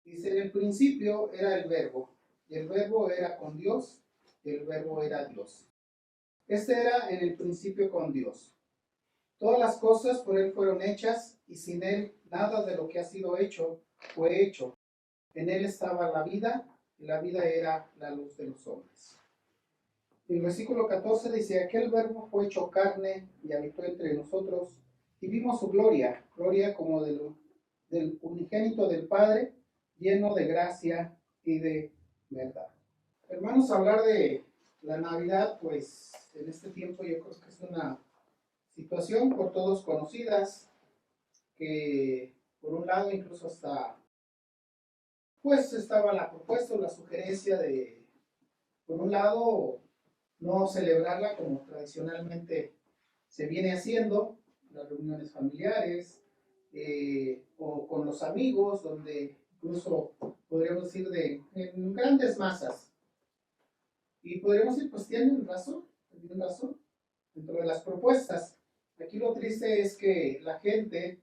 Dice, en el principio era el verbo, y el verbo era con Dios, y el verbo era Dios. Este era en el principio con Dios. Todas las cosas por él fueron hechas, y sin él nada de lo que ha sido hecho fue hecho. En él estaba la vida, y la vida era la luz de los hombres. El versículo 14 dice, aquel verbo fue hecho carne y habitó entre nosotros, y vimos su gloria, gloria como del unigénito del Padre, lleno de gracia y de verdad. Hermanos, hablar de la Navidad, pues en este tiempo yo creo que es una situación por todos conocidas, que por un lado incluso hasta, pues estaba la propuesta o la sugerencia de, por un lado, no celebrarla como tradicionalmente se viene haciendo, las reuniones familiares o con los amigos, donde incluso podríamos decir en grandes masas. Y podríamos decir, pues tienen razón dentro de las propuestas. Aquí lo triste es que la gente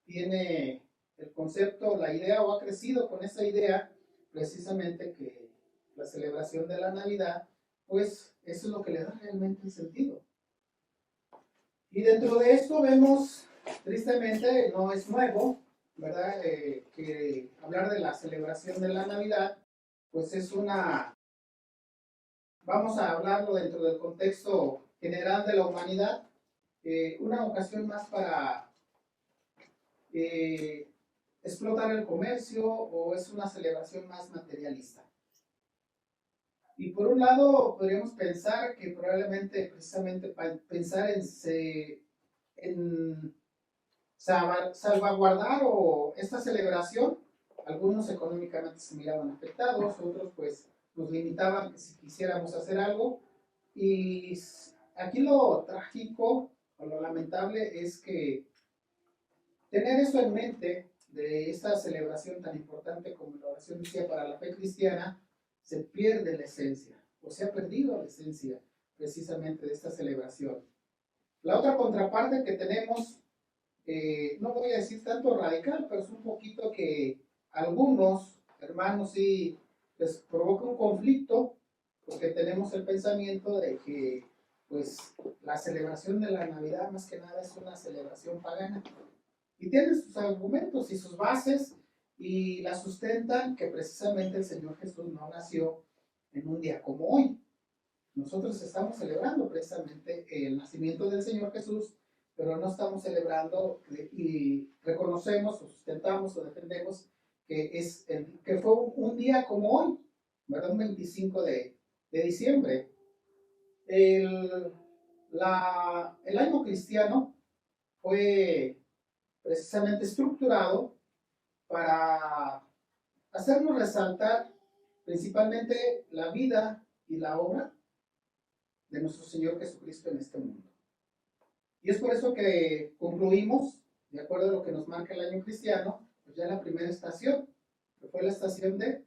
tiene el concepto, la idea o ha crecido con esa idea precisamente que la celebración de la Navidad, pues eso es lo que le da realmente el sentido. Y dentro de esto vemos, tristemente, no es nuevo, ¿verdad? Que hablar de la celebración de la Navidad, pues es vamos a hablarlo dentro del contexto general de la humanidad, una ocasión más para eh, explotar el comercio o es una celebración más materialista. Y por un lado podríamos pensar que probablemente precisamente pensar en salvaguardar o esta celebración, algunos económicamente se miraban afectados, otros pues nos limitaban que si quisiéramos hacer algo. Y aquí lo trágico o lo lamentable es que tener eso en mente de esta celebración tan importante como la oración decía para la fe cristiana, se pierde la esencia o se ha perdido la esencia precisamente de esta celebración. La otra contraparte que tenemos, no voy a decir tanto radical, pero es un poquito que algunos hermanos sí les provoca un conflicto porque tenemos el pensamiento de que pues la celebración de la Navidad más que nada es una celebración pagana y tienen sus argumentos y sus bases y la sustentan que precisamente el Señor Jesús no nació en un día como hoy. Nosotros estamos celebrando precisamente el nacimiento del Señor Jesús, pero no estamos celebrando y reconocemos o sustentamos o defendemos que fue un día como hoy, ¿verdad? Un 25 de diciembre. El, el año cristiano fue precisamente estructurado para hacernos resaltar principalmente la vida y la obra de nuestro Señor Jesucristo en este mundo. Y es por eso que concluimos, de acuerdo a lo que nos marca el año cristiano, pues ya la primera estación, que fue la estación de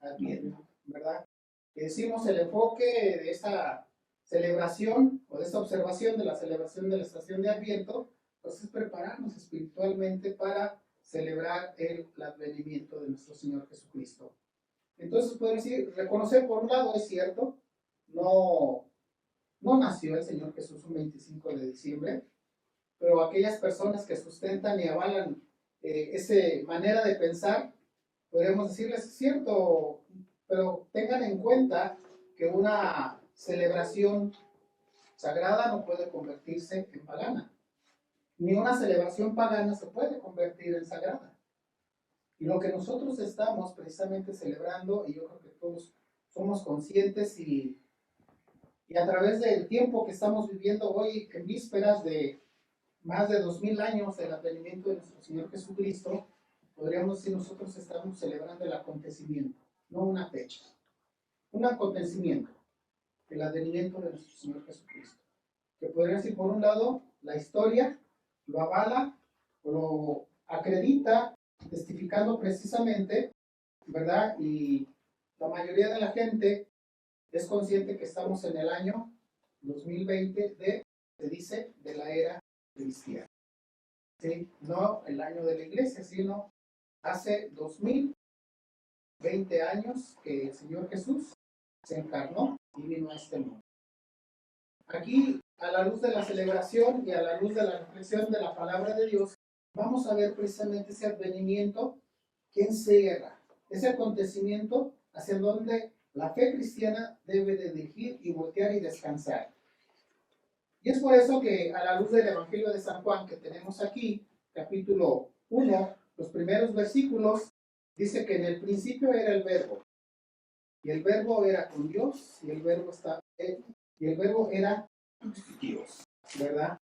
Adviento, ¿verdad? Que decimos el enfoque de esta celebración o de esta observación de la celebración de la estación de Adviento, pues es prepararnos espiritualmente para celebrar el advenimiento de nuestro Señor Jesucristo. Entonces podemos decir, reconocer por un lado, es cierto, no nació el Señor Jesús un 25 de diciembre, pero aquellas personas que sustentan y avalan esa manera de pensar, podríamos decirles, es cierto, pero tengan en cuenta que una celebración sagrada no puede convertirse en pagana, ni una celebración pagana se puede convertir en sagrada. Y lo que nosotros estamos precisamente celebrando, y yo creo que todos somos conscientes y a través del tiempo que estamos viviendo hoy, en vísperas de más de 2000 años del advenimiento de nuestro Señor Jesucristo, podríamos decir nosotros estamos celebrando el acontecimiento, no una fecha, un acontecimiento, el advenimiento de nuestro Señor Jesucristo. Que podría decir, por un lado, la historia lo avala o lo acredita, testificando precisamente, ¿verdad? Y la mayoría de la gente es consciente que estamos en el año 2020 se dice, de la era cristiana. ¿Sí? No el año de la iglesia, sino hace 2000 20 años que el Señor Jesús se encarnó y vino a este mundo. Aquí, a la luz de la celebración y a la luz de la reflexión de la palabra de Dios, vamos a ver precisamente ese advenimiento que encierra, ese acontecimiento hacia donde la fe cristiana debe de dirigir y voltear y descansar. Y es por eso que a la luz del Evangelio de San Juan que tenemos aquí, capítulo 1, los primeros versículos, dice que en el principio era el verbo, y el verbo era con Dios, y el verbo era Dios, ¿verdad?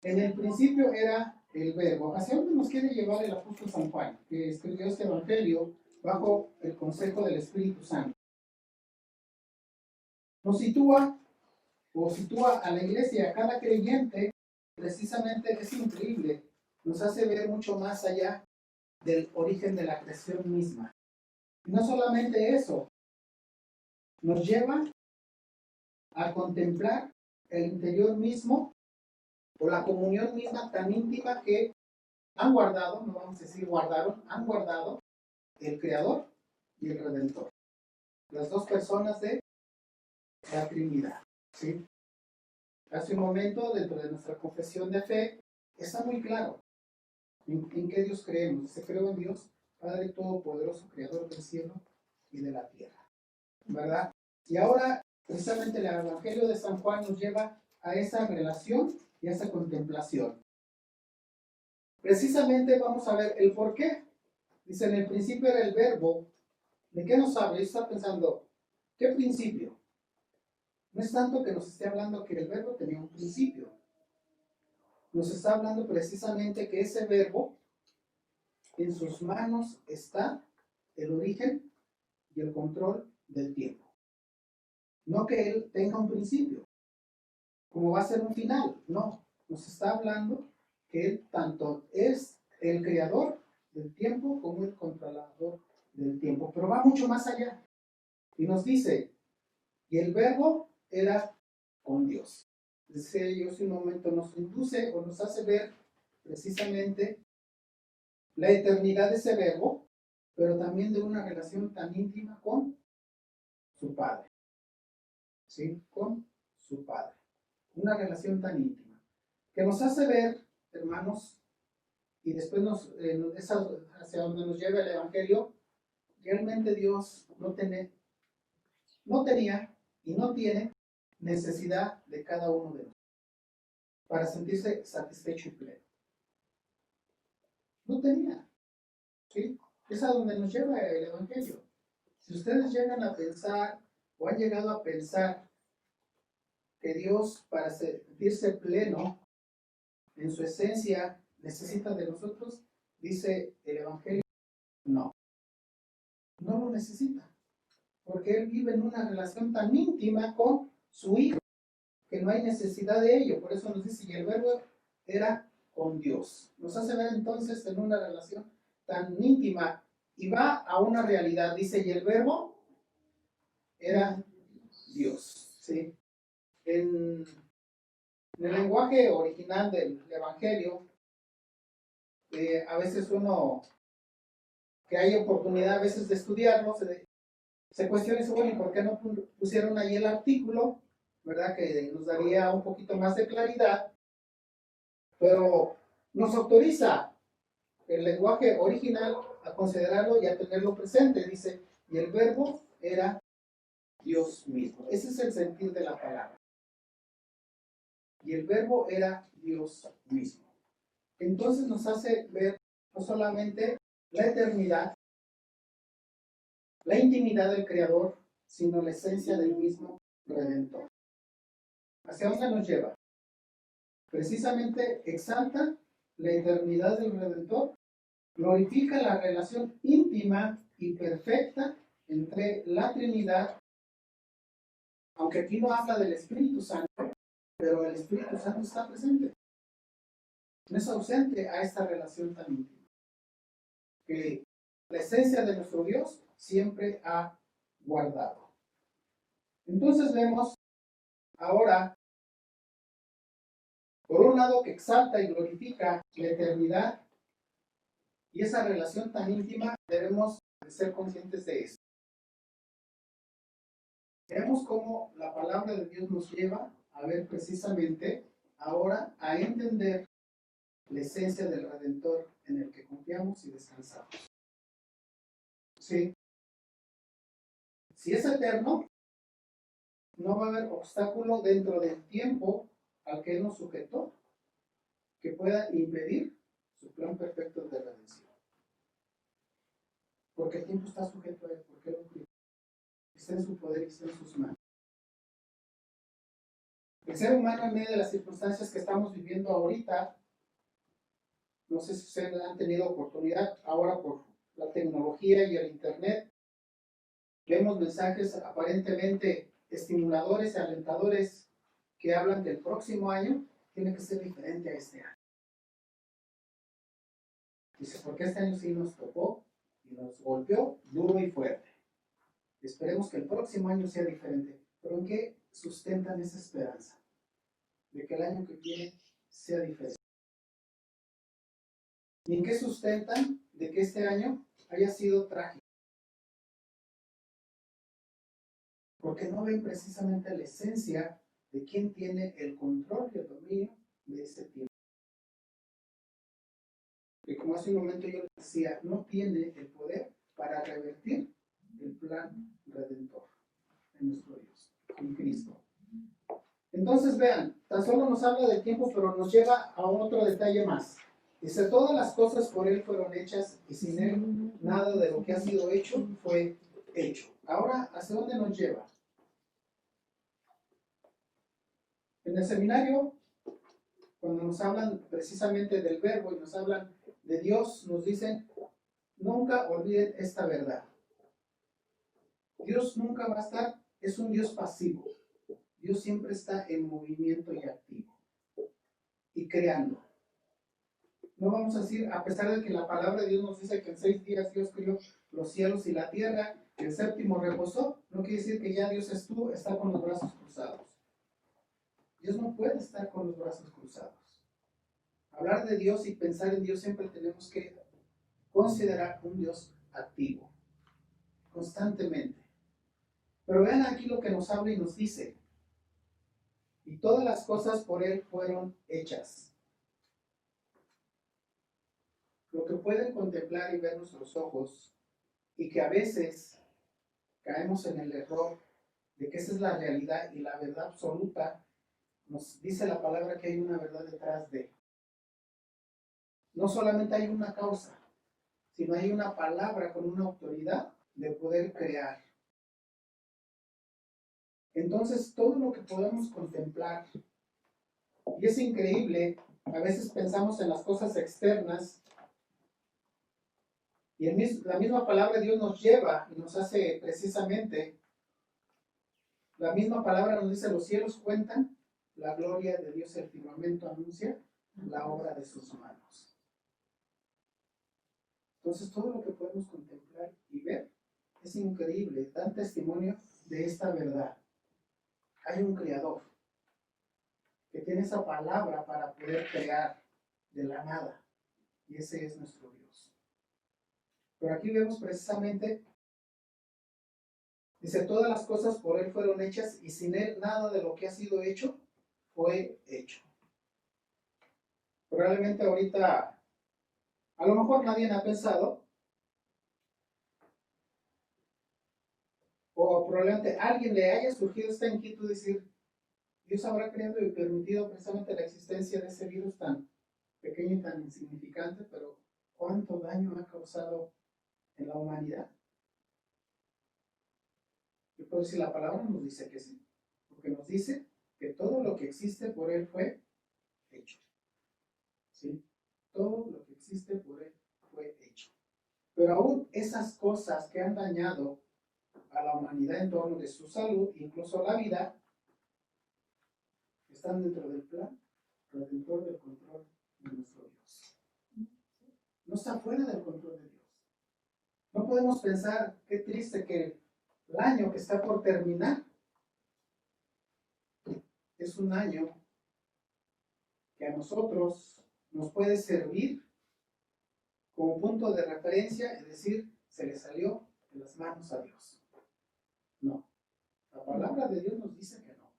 En el principio era el verbo. ¿Hacia dónde nos quiere llevar el apóstol San Juan, que escribió este Evangelio bajo el consejo del Espíritu Santo? Nos sitúa a la iglesia, a cada creyente, precisamente es increíble, nos hace ver mucho más allá del origen de la creación misma. Y no solamente eso, nos lleva a contemplar el interior mismo o la comunión misma tan íntima que han guardado, no vamos a decir guardaron, han guardado el Creador y el Redentor. Las dos personas de la Trinidad. ¿Sí? Hace un momento, dentro de nuestra confesión de fe, está muy claro en qué Dios creemos. Se creo en Dios, Padre Todopoderoso, Creador del cielo y de la tierra. ¿Verdad? Y ahora, precisamente el Evangelio de San Juan nos lleva a esa relación y a esa contemplación. Precisamente vamos a ver el por qué. Dice, en el principio era el verbo. ¿De qué nos habla? Está pensando, ¿qué principio? No es tanto que nos esté hablando que el verbo tenía un principio. Nos está hablando precisamente que ese verbo, en sus manos está el origen y el control del tiempo. No que él tenga un principio, como va a ser un final. No, nos está hablando que él tanto es el creador del tiempo como el controlador del tiempo. Pero va mucho más allá. Y nos dice, y el verbo era con Dios. Decía yo, si un momento nos induce o nos hace ver precisamente la eternidad de ese verbo, pero también de una relación tan íntima con su Padre. ¿Sí? Con su Padre. Una relación tan íntima. Que nos hace ver, hermanos, y después es hacia donde nos lleva el Evangelio, realmente Dios no tenía y no tiene necesidad de cada uno de nosotros para sentirse satisfecho y pleno. No tenía. ¿Sí? Es a donde nos lleva el Evangelio. Si ustedes llegan a pensar o han llegado a pensar que Dios, para sentirse pleno en su esencia, necesita de nosotros, dice el Evangelio, no. No lo necesita. Porque Él vive en una relación tan íntima con su Hijo que no hay necesidad de ello. Por eso nos dice, y el verbo era con Dios. Nos hace ver entonces en una relación tan íntima y va a una realidad. Dice, y el verbo era Dios. ¿Sí? En el lenguaje original del Evangelio, a veces uno, que hay oportunidad a veces de estudiarlo, se cuestiona y dice, bueno, ¿y por qué no pusieron ahí el artículo? ¿Verdad? Que nos daría un poquito más de claridad, pero nos autoriza el lenguaje original a considerarlo y a tenerlo presente. Dice, y el verbo era Dios mismo. Ese es el sentir de la palabra. Y el verbo era Dios mismo. Entonces nos hace ver no solamente la eternidad, la intimidad del Creador, sino la esencia del mismo Redentor. ¿Hacia dónde nos lleva? Precisamente exalta la eternidad del Redentor, glorifica la relación íntima y perfecta entre la Trinidad, aunque aquí no habla del Espíritu Santo, pero el Espíritu Santo está presente. No es ausente a esta relación tan íntima, que la esencia de nuestro Dios siempre ha guardado. Entonces vemos ahora, por un lado, que exalta y glorifica la eternidad y esa relación tan íntima, debemos de ser conscientes de esto. Veamos cómo la palabra de Dios nos lleva a ver precisamente ahora a entender la esencia del Redentor en el que confiamos y descansamos. ¿Sí? Si es eterno, no va a haber obstáculo dentro del tiempo al que Él nos sujetó que pueda impedir su plan perfecto de redención. Porque el tiempo está sujeto a Él, porque Él está en su poder y está en sus manos. El ser humano, en medio de las circunstancias que estamos viviendo ahorita, no sé si ustedes han tenido oportunidad ahora por la tecnología y el internet, vemos mensajes aparentemente estimuladores y alentadores que hablan que el próximo año tiene que ser diferente a este año. Dice, porque este año sí nos tocó y nos golpeó duro y fuerte. Esperemos que el próximo año sea diferente. ¿Pero en qué sustentan esa esperanza? De que el año que viene sea diferente. ¿Y en qué sustentan de que este año haya sido trágico? Porque no ven precisamente la esencia de quién tiene el control y el dominio de este tiempo. Y como hace un momento yo les decía, no tiene el poder para revertir el plan redentor de nuestro Dios, en Cristo. Entonces vean, tan solo nos habla del tiempo, pero nos lleva a otro detalle más. Dice, todas las cosas por Él fueron hechas y sin Él nada de lo que ha sido hecho fue hecho. Ahora, ¿hacia dónde nos lleva? En el seminario, cuando nos hablan precisamente del verbo y nos hablan de Dios, nos dicen, nunca olviden esta verdad. Dios nunca va a estar, es un Dios pasivo. Dios siempre está en movimiento y activo y creando. No vamos a decir, a pesar de que la palabra de Dios nos dice que en 6 días Dios creó los cielos y la tierra, y el séptimo reposó, no quiere decir que ya Dios está con los brazos cruzados. Dios no puede estar con los brazos cruzados. Hablar de Dios y pensar en Dios siempre tenemos que considerar un Dios activo, constantemente. Pero vean aquí lo que nos habla y nos dice. Y todas las cosas por Él fueron hechas. Lo que pueden contemplar y ver nuestros ojos, y que a veces caemos en el error de que esa es la realidad y la verdad absoluta, nos dice la palabra que hay una verdad detrás de. No solamente hay una causa, sino hay una palabra con una autoridad de poder crear. Entonces, todo lo que podemos contemplar, y es increíble, a veces pensamos en las cosas externas, y la misma palabra de Dios nos lleva y nos hace precisamente, la misma palabra nos dice, los cielos cuentan la gloria de Dios, el firmamento anuncia la obra de sus manos. Entonces todo lo que podemos contemplar y ver es increíble, dan testimonio de esta verdad. Hay un creador que tiene esa palabra para poder crear de la nada, y ese es nuestro Dios. Pero aquí vemos precisamente, dice, todas las cosas por Él fueron hechas y sin Él nada de lo que ha sido hecho fue hecho. Probablemente ahorita, a lo mejor nadie ha pensado, o probablemente a alguien le haya surgido esta inquietud de decir, Dios habrá creado y permitido precisamente la existencia de ese virus tan pequeño y tan insignificante, pero ¿cuánto daño ha causado en la humanidad? Yo puedo decir, la palabra nos dice que sí, porque nos dice que todo lo que existe por Él fue hecho. ¿Sí? Todo lo que existe por Él fue hecho. Pero aún esas cosas que han dañado a la humanidad en torno de su salud, incluso la vida, están dentro del plan redentor del control de nuestro Dios. No está fuera del control de Dios. No podemos pensar, qué triste que el año que está por terminar es un año que a nosotros nos puede servir como punto de referencia, es decir, se le salió de las manos a Dios. No. La palabra de Dios nos dice que no.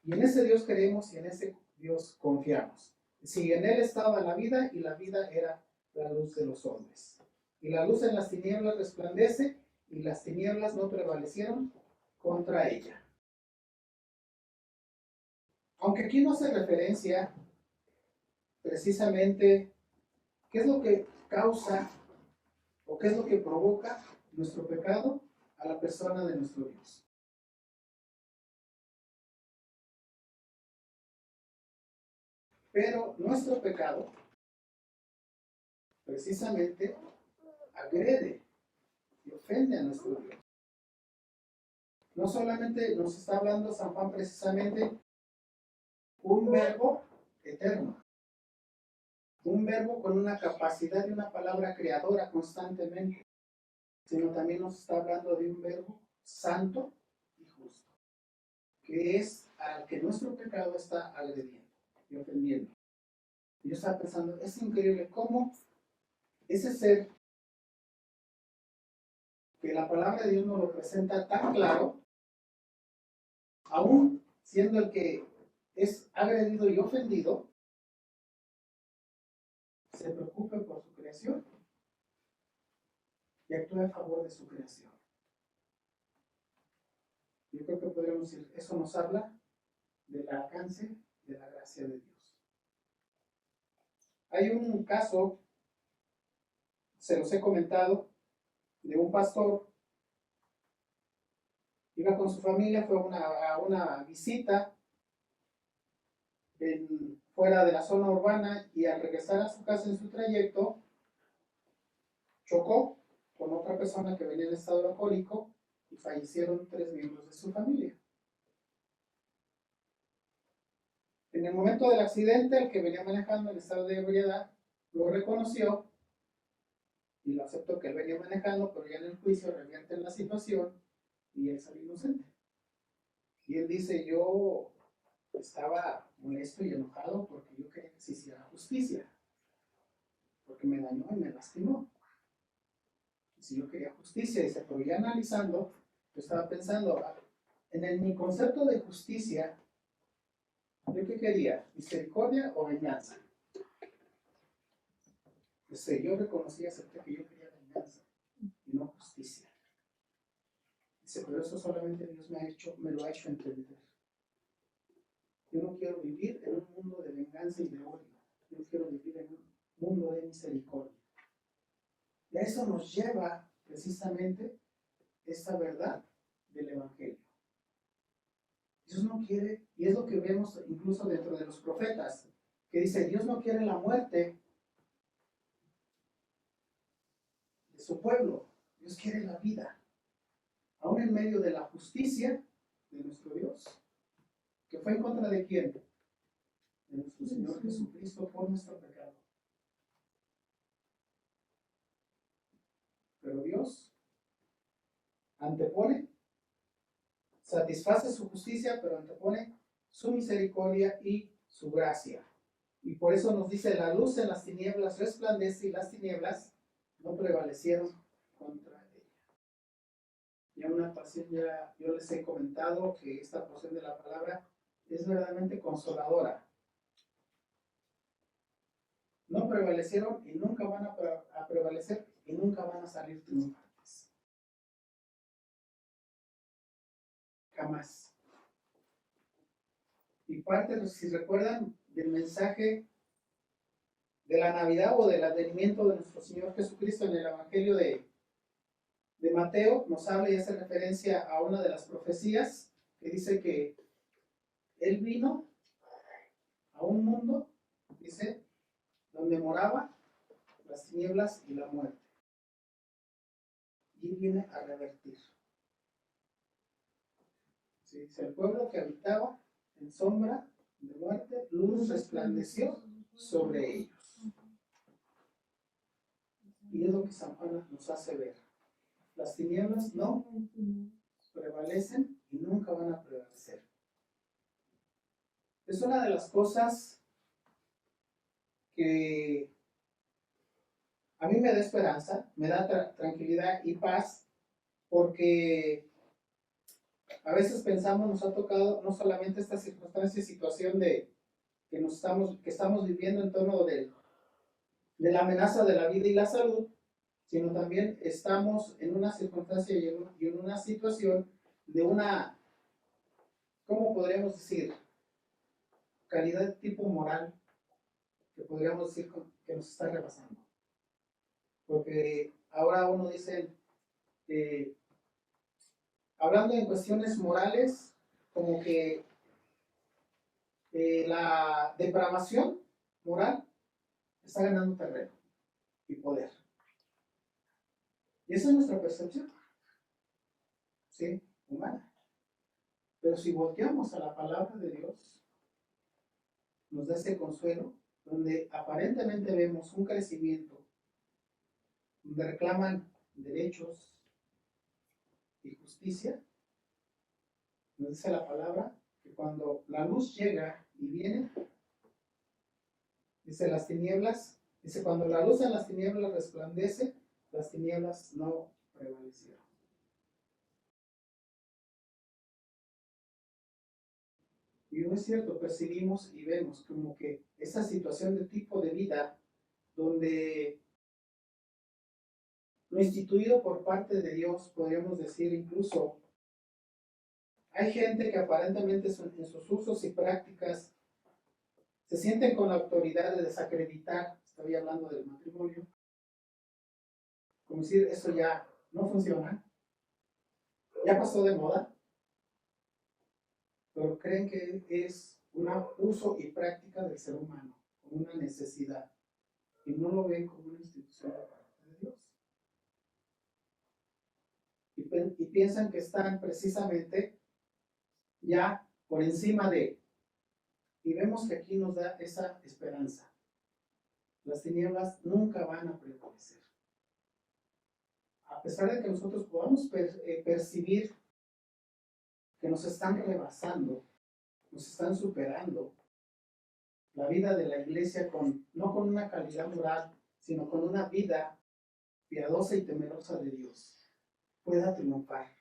Y en ese Dios creemos y en ese Dios confiamos. Si en Él estaba la vida y la vida era la luz de los hombres. Y la luz en las tinieblas resplandece y las tinieblas no prevalecieron contra ella. Aunque aquí no hace referencia precisamente qué es lo que causa o qué es lo que provoca nuestro pecado a la persona de nuestro Dios. Pero nuestro pecado precisamente agrede y ofende a nuestro Dios. No solamente nos está hablando San Juan precisamente un verbo eterno, un verbo con una capacidad de una palabra creadora constantemente, sino también nos está hablando de un verbo santo y justo, que es al que nuestro pecado está agrediendo y ofendiendo. Y yo estaba pensando, es increíble cómo ese ser que la palabra de Dios nos lo presenta tan claro, aún siendo el que es agredido y ofendido, se preocupe por su creación y actúa en favor de su creación. Yo creo que podríamos decir, eso nos habla del alcance de la gracia de Dios. Hay un caso, se los he comentado, de un pastor, iba con su familia, fue a una visita fuera de la zona urbana y al regresar a su casa en su trayecto, chocó con otra persona que venía en estado alcohólico y fallecieron 3 miembros de su familia. En el momento del accidente, el que venía manejando en estado de ebriedad lo reconoció y lo aceptó que él venía manejando, pero ya en el juicio revierten la situación y él salió inocente. Y él dice, yo estaba molesto y enojado porque yo quería que se hiciera justicia, porque me dañó y me lastimó. Y si yo quería justicia, dice, pero ya analizando, yo estaba pensando, en mi concepto de justicia, ¿yo qué quería? ¿Misericordia o venganza? Dice, yo reconocí y acepté que yo quería venganza y no justicia. Dice, pero eso solamente Dios me lo ha hecho entender. Yo no quiero vivir en un mundo de venganza y de odio. Yo quiero vivir en un mundo de misericordia. Y a eso nos lleva precisamente esta verdad del Evangelio. Dios no quiere, y es lo que vemos incluso dentro de los profetas, que dice, Dios no quiere la muerte de su pueblo, Dios quiere la vida. Aún en medio de la justicia de nuestro Dios, que fue en contra de quién? De nuestro Señor Jesucristo por nuestro pecado. Pero Dios antepone, satisface su justicia, pero antepone su misericordia y su gracia. Y por eso nos dice, la luz en las tinieblas resplandece y las tinieblas no prevalecieron contra ella. Y en una ocasión ya yo les he comentado que esta porción de la palabra es verdaderamente consoladora. No prevalecieron y nunca van a prevalecer y nunca van a salir triunfantes. Jamás. Y parte, si recuerdan, del mensaje de la Navidad o del advenimiento de nuestro Señor Jesucristo en el Evangelio de Mateo, nos habla y hace referencia a una de las profecías que dice que Él vino a un mundo, dice, donde moraba las tinieblas y la muerte. Y Él viene a revertir. ¿Sí? Dice, el pueblo que habitaba en sombra de muerte, luz resplandeció sobre ellos. Y es lo que San Juan nos hace ver. Las tinieblas no prevalecen y nunca van a prevalecer. Es una de las cosas que a mí me da esperanza, me da tranquilidad y paz, porque a veces pensamos, nos ha tocado no solamente esta circunstancia y situación de que estamos viviendo en torno de la amenaza de la vida y la salud, sino también estamos en una circunstancia y en una situación de una, ¿cómo podríamos decir? Calidad tipo moral, que podríamos decir que nos está rebasando. Porque ahora uno dice, hablando en cuestiones morales, como que la depravación moral está ganando terreno y poder. Y esa es nuestra percepción, ¿sí? Humana. Pero si volteamos a la palabra de Dios, nos da ese consuelo, donde aparentemente vemos un crecimiento, donde reclaman derechos y justicia. Nos dice la palabra que cuando la luz llega y viene, dice las tinieblas, dice cuando la luz en las tinieblas resplandece, las tinieblas no prevalecieron. Y no es cierto, percibimos y vemos como que esa situación de tipo de vida donde lo instituido por parte de Dios, podríamos decir incluso, hay gente que aparentemente en sus usos y prácticas se sienten con la autoridad de desacreditar, estoy hablando del matrimonio, como decir, eso ya no funciona, ya pasó de moda, pero creen que es un uso y práctica del ser humano, como una necesidad, y no lo ven como una institución de parte de Dios. Y piensan que están precisamente ya por encima de, y vemos que aquí nos da esa esperanza. Las tinieblas nunca van a prevalecer. A pesar de que nosotros podamos percibir que nos están rebasando, nos están superando, la vida de la iglesia no con una calidad moral, sino con una vida piadosa y temerosa de Dios, pueda triunfar.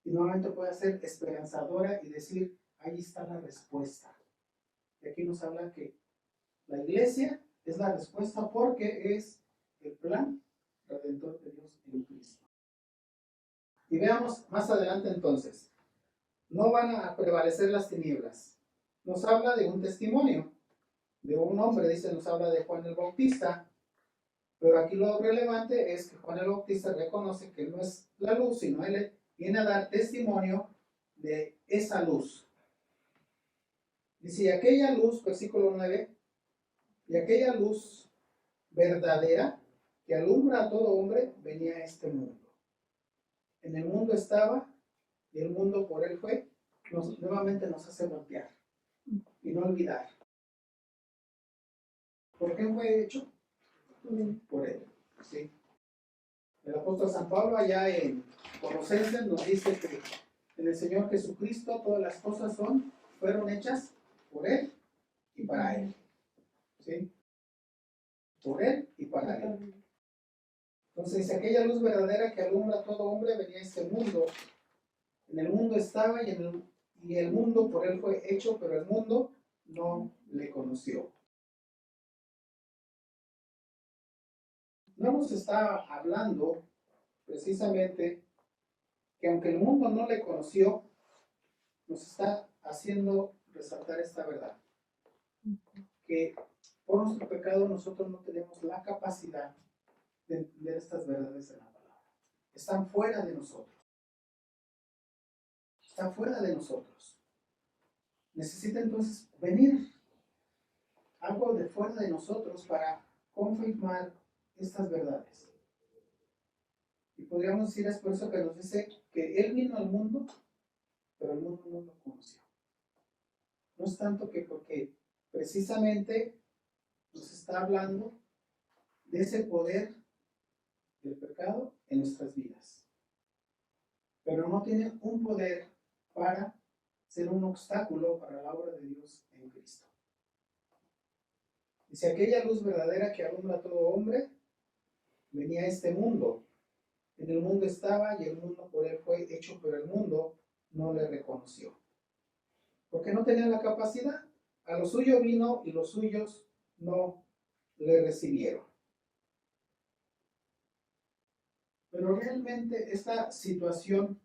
Y nuevamente pueda ser esperanzadora y decir, ahí está la respuesta. Y aquí nos habla que la iglesia es la respuesta porque es el plan redentor de Dios en Cristo. Y veamos más adelante entonces, no van a prevalecer las tinieblas. Nos habla de un testimonio, de un hombre, dice, nos habla de Juan el Bautista, pero aquí lo relevante es que Juan el Bautista reconoce que no es la luz, sino él viene a dar testimonio de esa luz. Dice, y aquella luz, versículo 9, y aquella luz verdadera que alumbra a todo hombre venía a este mundo. En el mundo estaba y el mundo por él fue. Nuevamente nos hace voltear y no olvidar. ¿Por qué fue hecho? Por él. ¿Sí? El apóstol San Pablo allá en Colosenses nos dice que en el Señor Jesucristo todas las cosas fueron hechas por él y para él. ¿Sí? Por él y para él. Entonces dice, aquella luz verdadera que alumbra a todo hombre venía a este mundo. En el mundo estaba y el mundo por él fue hecho, pero el mundo no le conoció. No nos está hablando precisamente que aunque el mundo no le conoció, nos está haciendo resaltar esta verdad. Que por nuestro pecado nosotros no tenemos la capacidad de entender estas verdades de la palabra. Están fuera de nosotros. Están fuera de nosotros. Necesita entonces venir algo de fuera de nosotros para confirmar estas verdades. Y podríamos decir, es por eso que nos dice que Él vino al mundo, pero el mundo no lo conoció. No es tanto que porque precisamente nos está hablando de ese poder del pecado en nuestras vidas. Pero no tiene un poder para ser un obstáculo para la obra de Dios en Cristo. Dice, aquella luz verdadera que alumbra a todo hombre, venía a este mundo. En el mundo estaba y el mundo por él fue hecho, pero el mundo no le reconoció. Porque no tenía la capacidad. A lo suyo vino y los suyos no le recibieron. Pero realmente esta situación,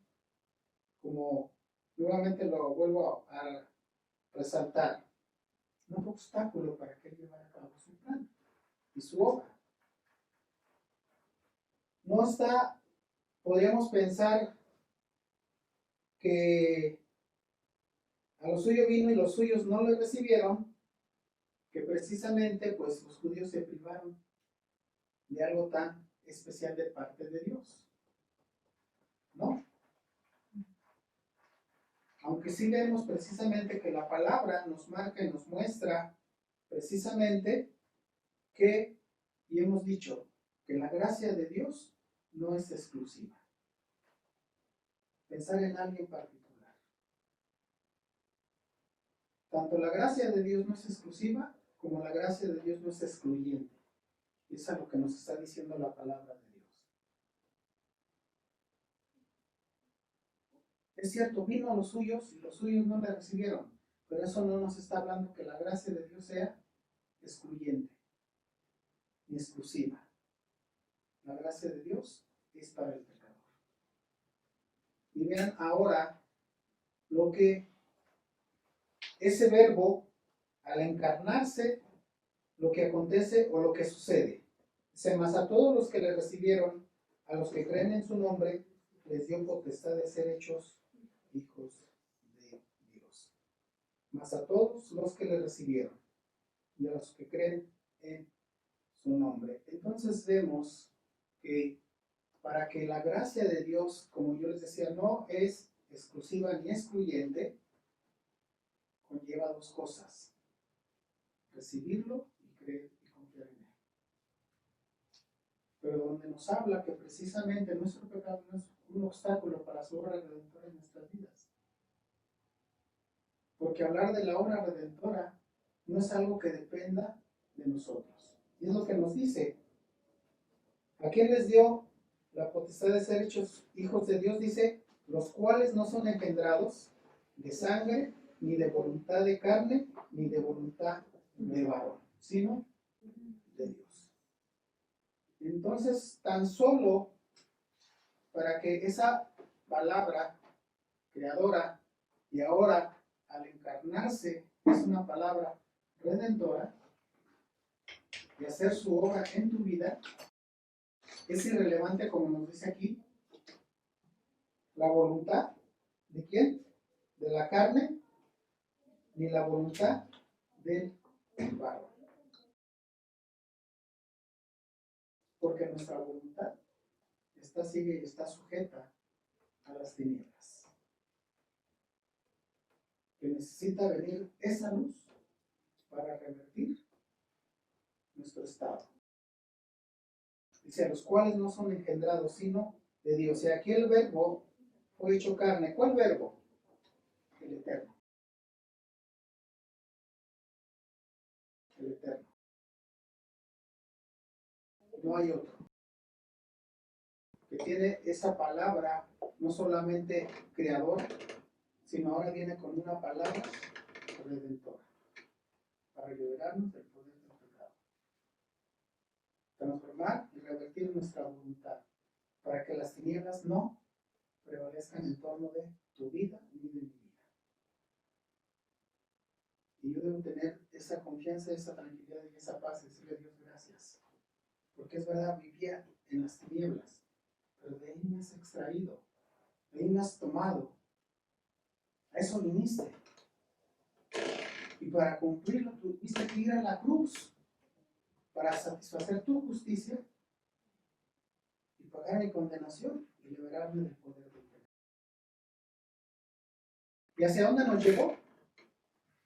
como nuevamente lo vuelvo a resaltar, no fue obstáculo para que él llevara a cabo su plan y su obra. No está, podríamos pensar que a lo suyo vino y los suyos no le recibieron, que precisamente pues los judíos se privaron de algo tan especial de parte de Dios. ¿No? Aunque sí vemos precisamente que la palabra nos marca y nos muestra precisamente que, y hemos dicho, que la gracia de Dios no es exclusiva. Pensar en alguien particular. Tanto la gracia de Dios no es exclusiva, como la gracia de Dios no es excluyente. Y eso es lo que nos está diciendo la palabra de Dios. Es cierto, vino a los suyos y los suyos no le recibieron, pero eso no nos está hablando que la gracia de Dios sea excluyente ni exclusiva. La gracia de Dios es para el pecador. Y vean ahora lo que ese verbo, al encarnarse, lo que acontece o lo que sucede. Dice, mas a todos los que le recibieron, a los que creen en su nombre, les dio potestad de ser hechos hijos de Dios. Mas a todos los que le recibieron y a los que creen en su nombre. Entonces vemos que para que la gracia de Dios, como yo les decía, no es exclusiva ni excluyente, conlleva dos cosas: recibirlo y creer y confiar en él. Pero donde nos habla que precisamente nuestro pecado no es un obstáculo para su obra redentora en nuestras vidas. Porque hablar de la obra redentora no es algo que dependa de nosotros. Y es lo que nos dice. ¿A quién les dio la potestad de ser hechos hijos de Dios? Dice, los cuales no son engendrados de sangre, ni de voluntad de carne, ni de voluntad de varón, sino de Dios. Entonces, tan solo para que esa palabra creadora y ahora al encarnarse es una palabra redentora y hacer su obra en tu vida, es irrelevante, como nos dice aquí, la voluntad de quién, de la carne, ni la voluntad del varón. Porque nuestra voluntad sigue y está sujeta a las tinieblas. Que necesita venir esa luz para revertir nuestro estado. Dice, a los cuales no son engendrados, sino de Dios. Y aquí el verbo fue hecho carne. ¿Cuál verbo? El eterno. El eterno. No hay otro. Que tiene esa palabra, no solamente creador, sino ahora viene con una palabra redentora, para liberarnos del poder del pecado. Transformar y revertir nuestra voluntad, para que las tinieblas no prevalezcan en torno de tu vida ni de mi vida. Y yo debo tener esa confianza, esa tranquilidad y esa paz, decirle a Dios gracias. Porque es verdad, vivía en las tinieblas, pero de ahí me has extraído, de ahí me has tomado. A eso viniste. Y para cumplirlo tuviste que ir a la cruz, para satisfacer tu justicia y pagar mi condenación y liberarme del poder del pecado. ¿Y hacia dónde nos llevó?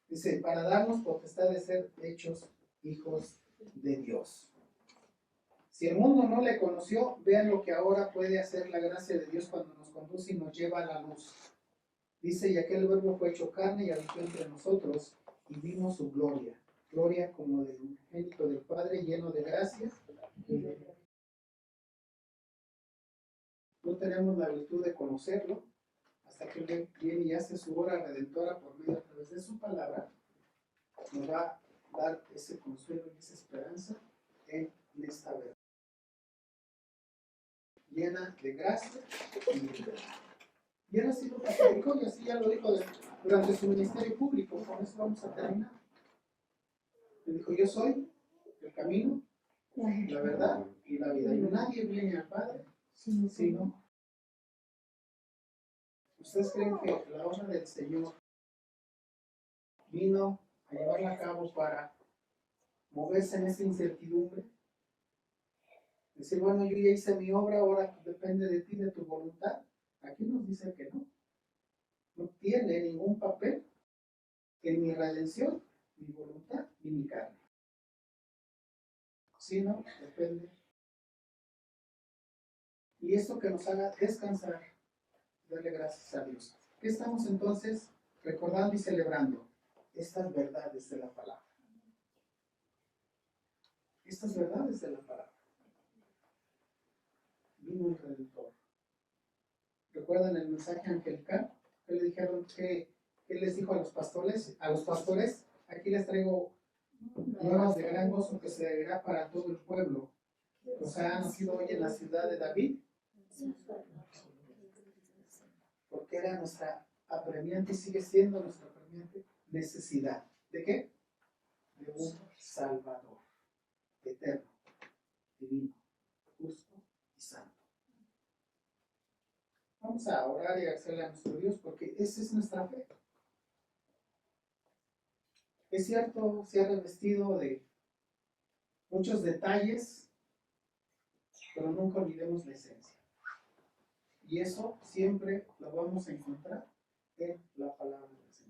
Dice, para darnos potestad de ser hechos hijos de Dios. Si el mundo no le conoció, vean lo que ahora puede hacer la gracia de Dios cuando nos conduce y nos lleva a la luz. Dice, y aquel verbo fue hecho carne y habitó entre nosotros y vimos su gloria. gloria como del unigénito del Padre, lleno de gracia. No tenemos la virtud de conocerlo hasta que Él viene y hace su obra redentora por medio a través de su palabra. Nos va a dar ese consuelo y esa esperanza en esta verdad, llena de gracia y libertad. Y él así lo predicó y así ya lo dijo durante su ministerio público. Con eso vamos a terminar. Él dijo: yo soy el camino, la verdad y la vida. Y nadie viene al Padre sino. ¿Ustedes creen que la obra del Señor vino a llevarla a cabo para moverse en esa incertidumbre? Decir, bueno, yo ya hice mi obra, ahora depende de ti, de tu voluntad. Aquí nos dice que no. No tiene ningún papel en mi redención, mi voluntad y mi carne. Sino depende. Y esto que nos haga descansar, darle gracias a Dios. ¿Qué estamos entonces recordando y celebrando? Estas verdades de la palabra. Estas verdades de la palabra. Vino el Redentor. ¿Recuerdan el mensaje angelical? ¿Qué le dijeron? ¿Qué les dijo a los pastores? A los pastores, aquí les traigo nuevas de gran gozo que se dará para todo el pueblo. O sea, ha nacido hoy en la ciudad de David. Porque era nuestra apremiante y sigue siendo nuestra apremiante necesidad. ¿De qué? De un Salvador eterno, divino, justo y santo. Vamos a orar y agradecerle a nuestro Dios porque esa es nuestra fe. Es cierto, se ha revestido de muchos detalles, pero nunca olvidemos la esencia. Y eso siempre lo vamos a encontrar en la palabra del Señor.